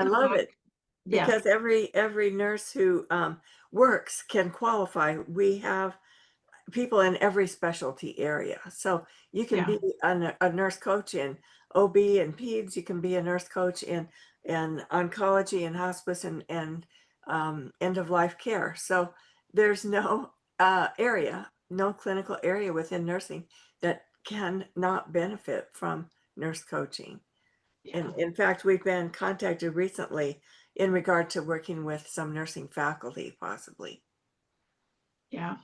love book. it Yeah, because every nurse who works can qualify. We have people in every specialty area. So you can yeah, be a nurse coach in OB and peds. You can be a nurse coach in oncology and hospice and end of life care. So there's no no clinical area within nursing that can not benefit from nurse coaching. And yeah, in fact, we've been contacted recently in regard to working with some nursing faculty, possibly. yeah.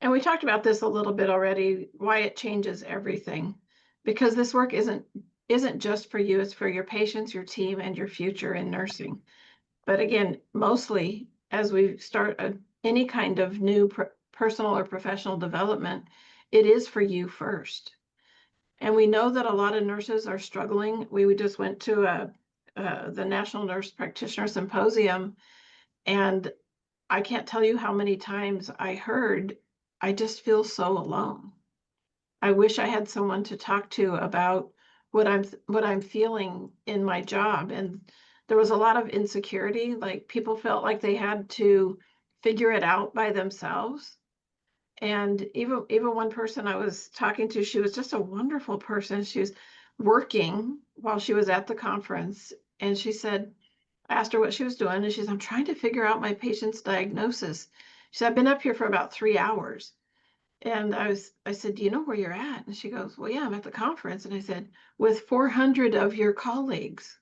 And we talked about this a little bit already, why it changes everything. Because this work isn't just for you, it's for your patients, your team, and your future in nursing. But again, mostly as we start any kind of new personal or professional development, it is for you first. And we know that a lot of nurses are struggling. We just went to the National Nurse Practitioner Symposium, and I can't tell you how many times I heard, I just feel so alone. I wish I had someone to talk to about what I'm feeling in my job. And there was a lot of insecurity, like people felt like they had to figure it out by themselves. And even one person I was talking to, she was just a wonderful person. She was working while she was at the conference, and she said, I asked her what she was doing, and she said, I'm trying to figure out my patient's diagnosis. She said, I've been up here for about 3 hours. And I said, do you know where you're at? And she goes, well, yeah, I'm at the conference. And I said, with 400 of your colleagues,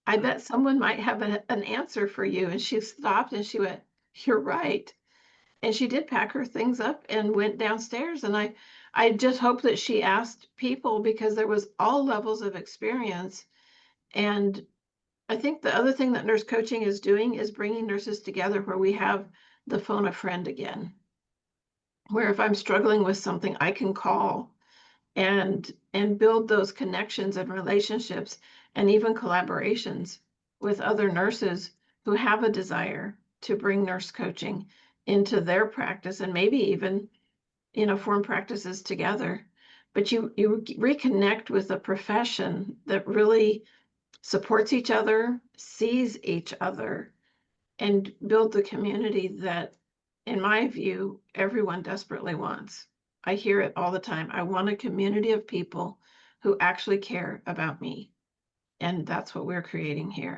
I bet someone might have an answer for you. And she stopped and she went, you're right. And she did pack her things up and went downstairs. And I just hope that she asked people, because there was all levels of experience. And I think the other thing that nurse coaching is doing is bringing nurses together where we have the phone a friend again, where if I'm struggling with something, I can call and build those connections and relationships and even collaborations with other nurses who have a desire to bring nurse coaching into their practice, and maybe even form practices together. But you reconnect with a profession that really supports each other, sees each other, and build the community that, in my view, everyone desperately wants. I hear it all the time. I want a community of people who actually care about me. And that's what we're creating here.